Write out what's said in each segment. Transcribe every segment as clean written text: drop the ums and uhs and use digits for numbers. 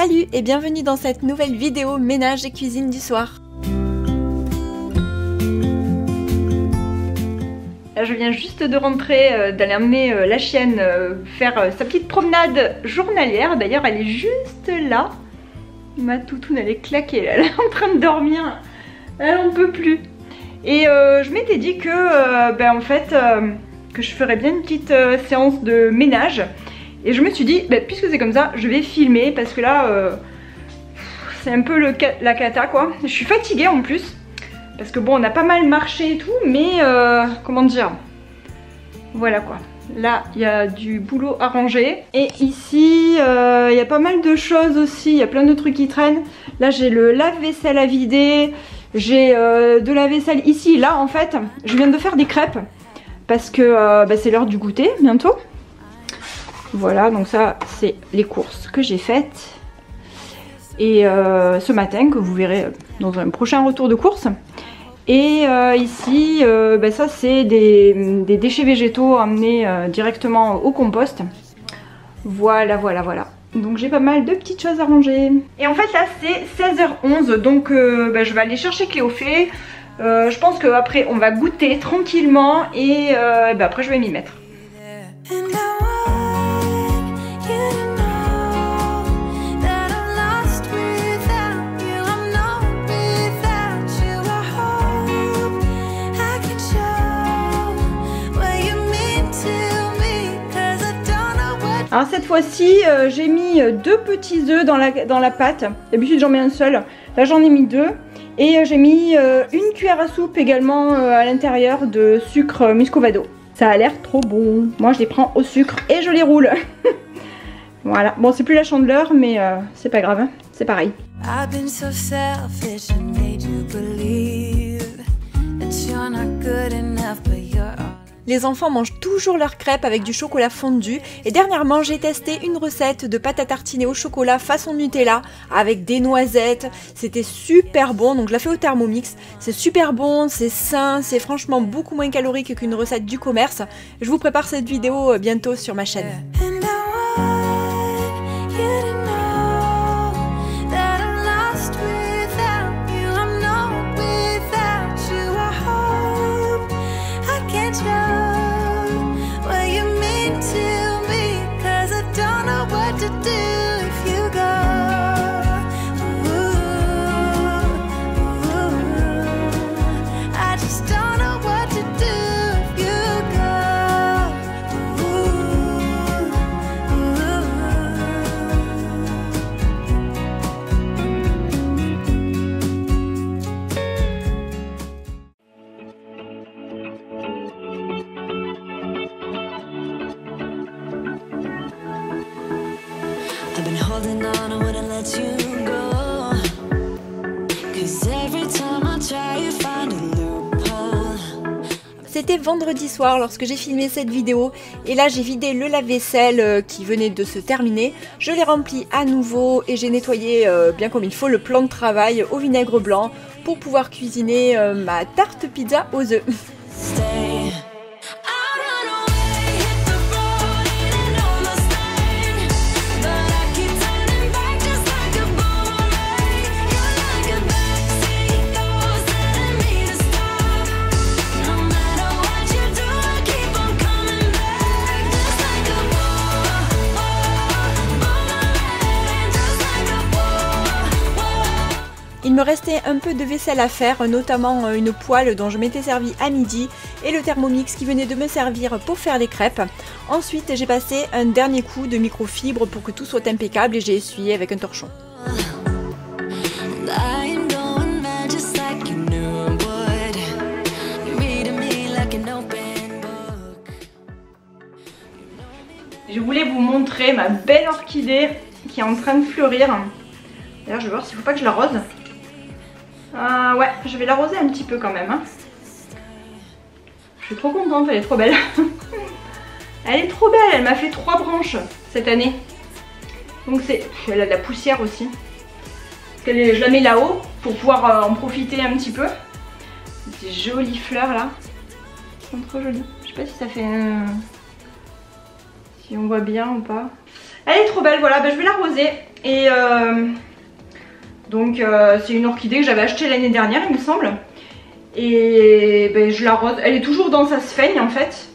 Salut et bienvenue dans cette nouvelle vidéo ménage et cuisine du soir. Là, je viens juste de rentrer, d'aller emmener la chienne faire sa petite promenade journalière. D'ailleurs elle est juste là. Ma toutoune elle est claquée, elle est en train de dormir. Elle en peut plus. Et je m'étais dit que en fait que je ferais bien une petite séance de ménage. Et je me suis dit, puisque c'est comme ça, je vais filmer parce que là, c'est un peu la cata quoi. Je suis fatiguée en plus. Parce que bon, on a pas mal marché et tout, mais comment dire, voilà quoi. Là, il y a du boulot à ranger. Et ici, il y a pas mal de choses aussi, il y a plein de trucs qui traînent. Là, j'ai le lave-vaisselle à vider. J'ai de la vaisselle ici. Là, en fait, je viens de faire des crêpes. Parce que c'est l'heure du goûter, bientôt. Voilà, donc ça c'est les courses que j'ai faites. Et ce matin, que vous verrez dans un prochain retour de course. Et ici, ça c'est des déchets végétaux amenés directement au compost. Voilà. Donc j'ai pas mal de petites choses à ranger. Et en fait là c'est 16h11, donc je vais aller chercher Cléophée. Je pense qu'après on va goûter tranquillement et après je vais m'y mettre. Alors cette fois-ci, j'ai mis 2 petits œufs dans la pâte. D'habitude j'en mets un seul. Là j'en ai mis 2. Et j'ai mis une cuillère à soupe également à l'intérieur de sucre muscovado. Ça a l'air trop bon. Moi je les prends au sucre et je les roule. Voilà. Bon, c'est plus la chandeleur, mais c'est pas grave. Hein. C'est pareil. Les enfants mangent toujours leurs crêpes avec du chocolat fondu et dernièrement j'ai testé une recette de pâte à tartiner au chocolat façon Nutella avec des noisettes. C'était super bon, donc je la fais au Thermomix. C'est super bon, c'est sain, c'est franchement beaucoup moins calorique qu'une recette du commerce. Je vous prépare cette vidéo bientôt sur ma chaîne. C'était vendredi soir lorsque j'ai filmé cette vidéo et là j'ai vidé le lave-vaisselle qui venait de se terminer. Je l'ai rempli à nouveau et j'ai nettoyé bien comme il faut le plan de travail au vinaigre blanc pour pouvoir cuisiner ma tarte pizza aux œufs. Il me restait un peu de vaisselle à faire, notamment une poêle dont je m'étais servi à midi et le Thermomix qui venait de me servir pour faire les crêpes. Ensuite j'ai passé un dernier coup de microfibre pour que tout soit impeccable et j'ai essuyé avec un torchon. Je voulais vous montrer ma belle orchidée qui est en train de fleurir. D'ailleurs je vais voir s'il ne faut pas que je l'arrose. Ouais, je vais l'arroser un petit peu quand même. Hein. Je suis trop contente, elle est trop belle. Elle est trop belle, elle m'a fait 3 branches cette année. Donc elle a de la poussière aussi. Je la mets là-haut pour pouvoir en profiter un petit peu. Des jolies fleurs là. Elles sont trop jolies. Je sais pas si ça fait si on voit bien ou pas. Elle est trop belle, voilà, je vais l'arroser. Et donc c'est une orchidée que j'avais achetée l'année dernière il me semble. Et ben, je l'arrose, elle est toujours dans sa sphaigne en fait,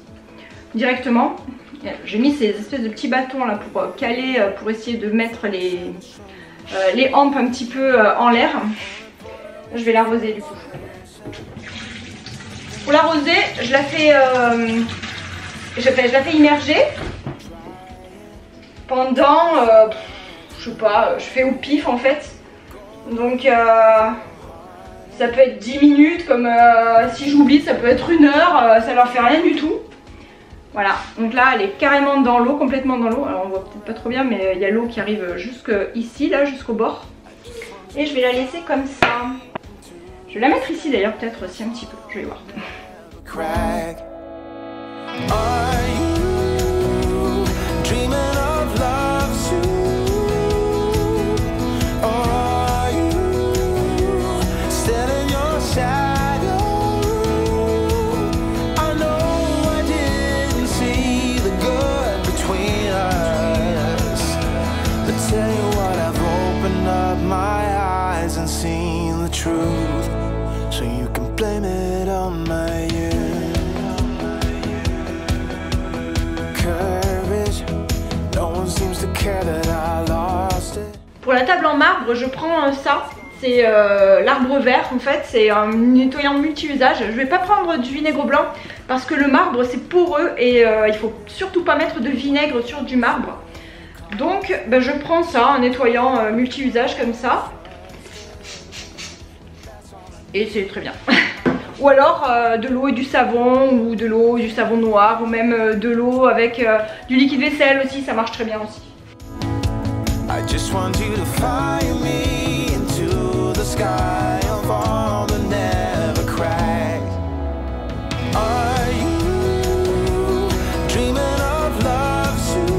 directement. J'ai mis ces espèces de petits bâtons là pour caler, pour essayer de mettre les hampes un petit peu en l'air. Je vais l'arroser du coup. Pour l'arroser, je la fais immerger pendant, je sais pas, je fais au pif en fait. Donc ça peut être 10 minutes, comme si j'oublie ça peut être 1 heure, ça leur fait rien du tout. Voilà, donc là elle est carrément dans l'eau, complètement dans l'eau. Alors on voit peut-être pas trop bien, mais il y a l'eau qui arrive jusque ici, là, jusqu'au bord. Et je vais la laisser comme ça. Je vais la mettre ici d'ailleurs, peut-être aussi un petit peu, je vais voir. So you can blame it on my courage. No one seems to care that I lost it. Pour la table en marbre, je prends ça. C'est l'arbre vert en fait, c'est un nettoyant multi-usage. Je vais pas prendre du vinaigre blanc parce que le marbre c'est poreux et il faut surtout pas mettre de vinaigre sur du marbre. Donc ben, je prends ça, un nettoyant multi-usage comme ça. Et c'est très bien. Ou alors de l'eau et du savon, ou de l'eau et du savon noir, ou même de l'eau avec du liquide vaisselle aussi, ça marche très bien aussi. I just want you to find me into the sky of all the never cracks. Are you dreaming of love soon?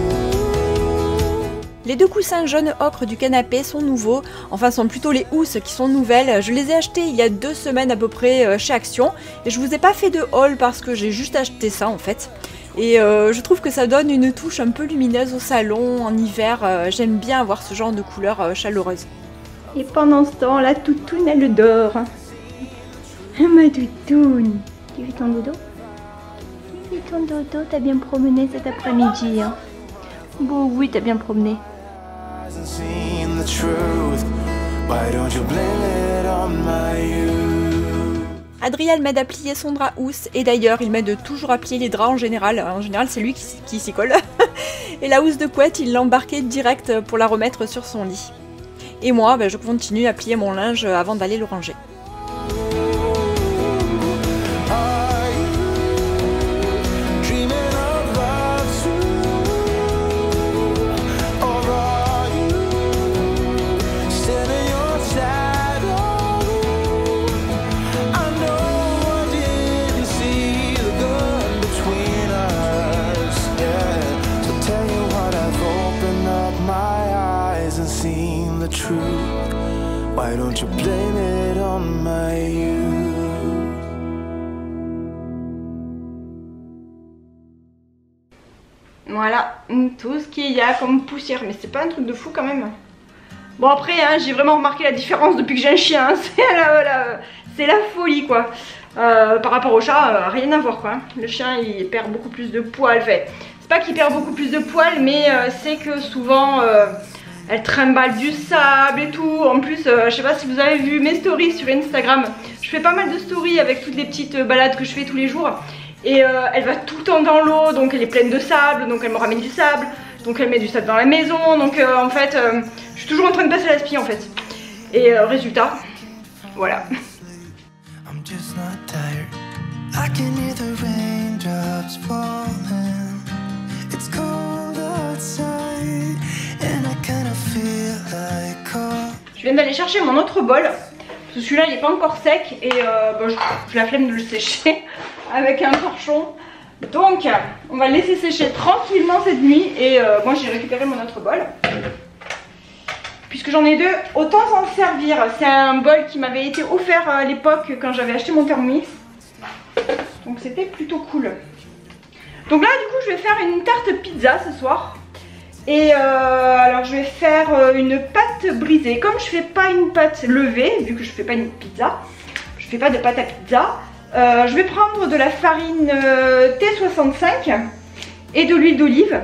Les 2 coussins jaune ocre du canapé sont nouveaux, enfin sont plutôt les housses qui sont nouvelles. Je les ai achetés il y a 2 semaines à peu près chez Action et je vous ai pas fait de haul parce que j'ai juste acheté ça en fait. Et je trouve que ça donne une touche un peu lumineuse au salon en hiver. J'aime bien avoir ce genre de couleur chaleureuse. Et pendant ce temps, la toutoune elle dort. Ma toutoune, tu fais ton dodo? Tu fais ton dodo, t'as bien promené cet après-midi hein? Bon oui, t'as bien promené. Adrien m'aide à plier son drap housse et d'ailleurs il m'aide toujours à plier les draps en général. En général c'est lui qui s'y colle. Et la housse de couette il l'a embarquée direct pour la remettre sur son lit. Et moi je continue à plier mon linge avant d'aller le ranger. Why don't you blame it on my youth? Voilà, tout ce qu'il y a comme poussière, mais c'est pas un truc de fou quand même. Bon après, hein, j'ai vraiment remarqué la différence depuis que j'ai un chien, hein. C'est la folie quoi. Par rapport au chat, rien à voir quoi. Le chien il perd beaucoup plus de poils, c'est pas qu'il perd beaucoup plus de poils, mais c'est que souvent... elle trimballe du sable et tout. En plus, je sais pas si vous avez vu mes stories sur Instagram. Je fais pas mal de stories avec toutes les petites balades que je fais tous les jours. Et elle va tout le temps dans l'eau, donc elle est pleine de sable, donc elle me ramène du sable. Donc elle met du sable dans la maison. Donc en fait, je suis toujours en train de passer la spie en fait. Et résultat, voilà. I'm just not tired. I can hear the raindrops falling. It's cold outside. Je viens d'aller chercher mon autre bol parce que celui-là il n'est pas encore sec et j'ai la flemme de le sécher avec un torchon. Donc on va le laisser sécher tranquillement cette nuit et moi j'ai récupéré mon autre bol. Puisque j'en ai 2, autant s'en servir. C'est un bol qui m'avait été offert à l'époque quand j'avais acheté mon Thermomix. Donc c'était plutôt cool. Donc là du coup je vais faire une tarte pizza ce soir. Et alors je vais faire une pâte brisée. Comme je fais pas une pâte levée, vu que je fais pas une pizza, je fais pas de pâte à pizza, je vais prendre de la farine T65 et de l'huile d'olive.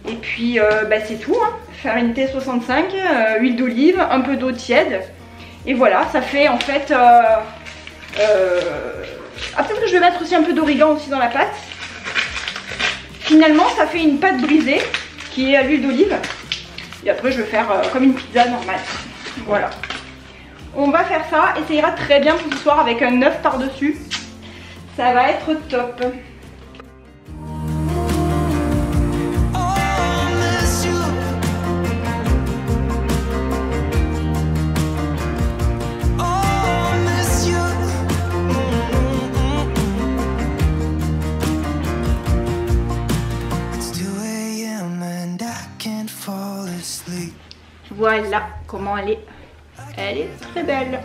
Et puis c'est tout, hein. Farine T65, huile d'olive, un peu d'eau tiède. Et voilà, ça fait en fait... peut-être que je vais mettre aussi un peu d'origan aussi dans la pâte. Finalement ça fait une pâte brisée qui est à l'huile d'olive. Et après je vais faire comme une pizza normale. Voilà. On va faire ça et ça ira très bien pour ce soir avec un œuf par-dessus. Ça va être top. Voilà comment elle est. Elle est très belle.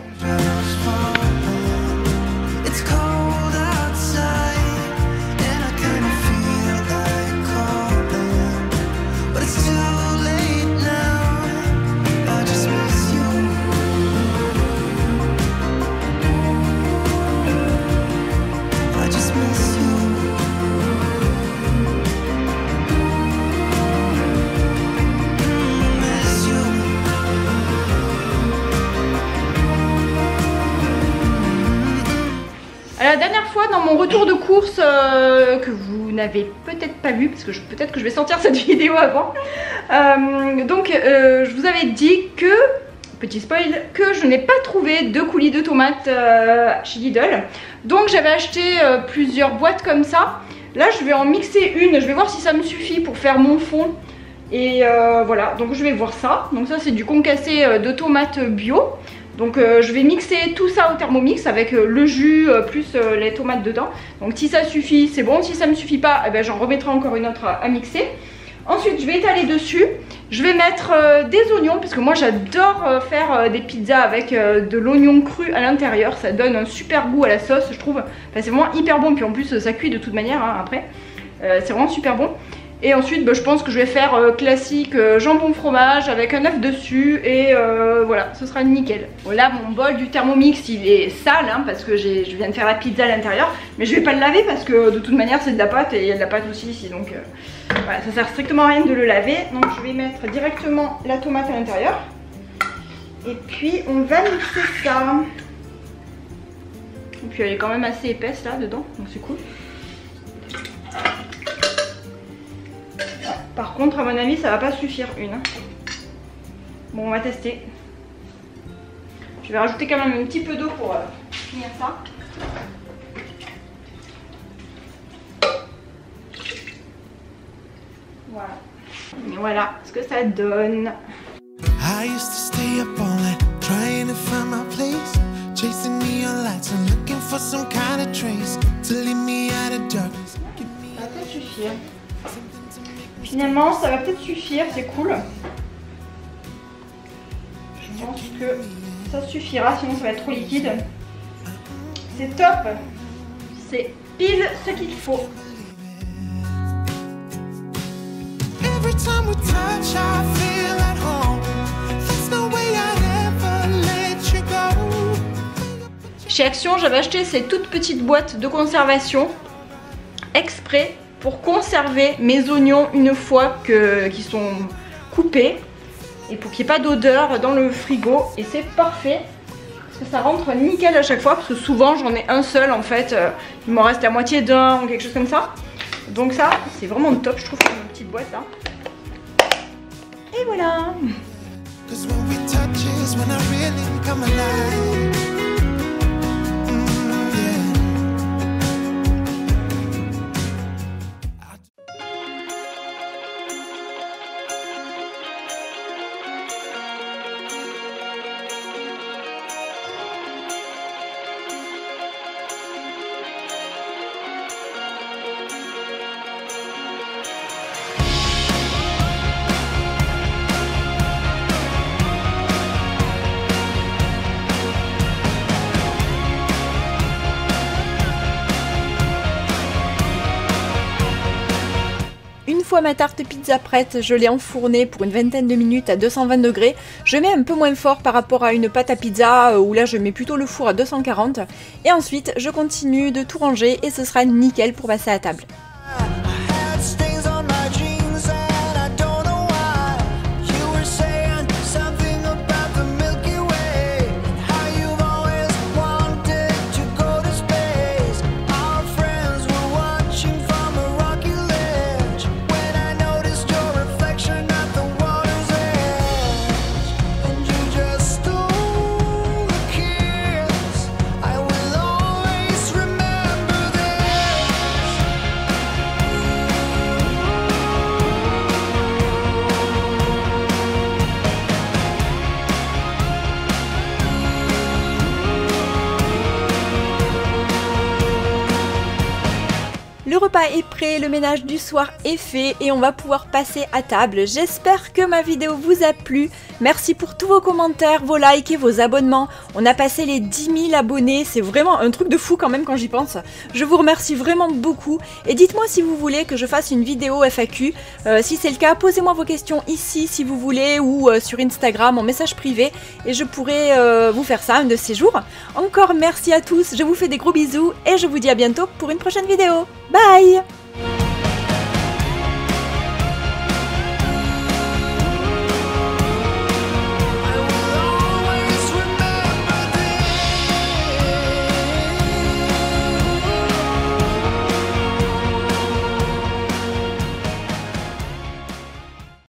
La dernière fois dans mon retour de course que vous n'avez peut-être pas vu parce que peut-être que je vais sortir cette vidéo avant, je vous avais dit que, petit spoil, que je n'ai pas trouvé de coulis de tomates chez Lidl. Donc j'avais acheté plusieurs boîtes comme ça. Là je vais en mixer une, je vais voir si ça me suffit pour faire mon fond. Et voilà, donc je vais voir ça. Donc ça c'est du concassé de tomates bio. Donc je vais mixer tout ça au Thermomix avec le jus plus les tomates dedans. Donc si ça suffit c'est bon, si ça ne me suffit pas eh ben, j'en remettrai encore une autre à mixer. Ensuite je vais étaler dessus, je vais mettre des oignons parce que moi j'adore faire des pizzas avec de l'oignon cru à l'intérieur. Ça donne un super goût à la sauce je trouve, enfin, c'est vraiment hyper bon, puis en plus ça cuit de toute manière hein, après, c'est vraiment super bon. Et ensuite je pense que je vais faire classique jambon fromage avec un œuf dessus et voilà, ce sera nickel. Bon, là mon bol du Thermomix il est sale hein, parce que je viens de faire la pizza à l'intérieur, mais je vais pas le laver parce que de toute manière c'est de la pâte et il y a de la pâte aussi ici, donc voilà, ça sert strictement à rien de le laver. Donc je vais mettre directement la tomate à l'intérieur et puis on va mixer ça. Et puis elle est quand même assez épaisse là dedans, donc c'est cool. Par contre à mon avis ça va pas suffire une. Bon on va tester. Je vais rajouter quand même un petit peu d'eau pour finir ça. Voilà. Et voilà ce que ça donne. I used to stay up all night trying to find my place, chasing neon lights and looking for some kind of trace to lead me out of darkness. Ça va peut-être suffire. Finalement ça va peut-être suffire, c'est cool. Je pense que ça suffira, sinon ça va être trop liquide. C'est top. C'est pile ce qu'il faut. Every time we touch, I feel at home. There's no way I'd ever let you go. Chez Action, j'avais acheté ces toutes petites boîtes de conservation exprès pour conserver mes oignons une fois qu'ils sont coupés et pour qu'il n'y ait pas d'odeur dans le frigo. Et c'est parfait parce que ça rentre nickel à chaque fois parce que souvent j'en ai un seul en fait, il m'en reste la moitié d'un ou quelque chose comme ça. Donc ça c'est vraiment top, je trouve, pour une petite boîte là. Et voilà. fois ma tarte pizza prête, je l'ai enfournée pour une vingtaine de minutes à 220 degrés. Je mets un peu moins fort par rapport à une pâte à pizza où là je mets plutôt le four à 240. Et ensuite je continue de tout ranger et ce sera nickel pour passer à table. Le repas est prêt, le ménage du soir est fait et on va pouvoir passer à table. J'espère que ma vidéo vous a plu. Merci pour tous vos commentaires, vos likes et vos abonnements. On a passé les 10 000 abonnés, c'est vraiment un truc de fou quand même quand j'y pense. Je vous remercie vraiment beaucoup et dites-moi si vous voulez que je fasse une vidéo FAQ. Si c'est le cas, posez-moi vos questions ici si vous voulez ou sur Instagram en message privé et je pourrai vous faire ça un de ces jours. Encore merci à tous, je vous fais des gros bisous et je vous dis à bientôt pour une prochaine vidéo. Bye!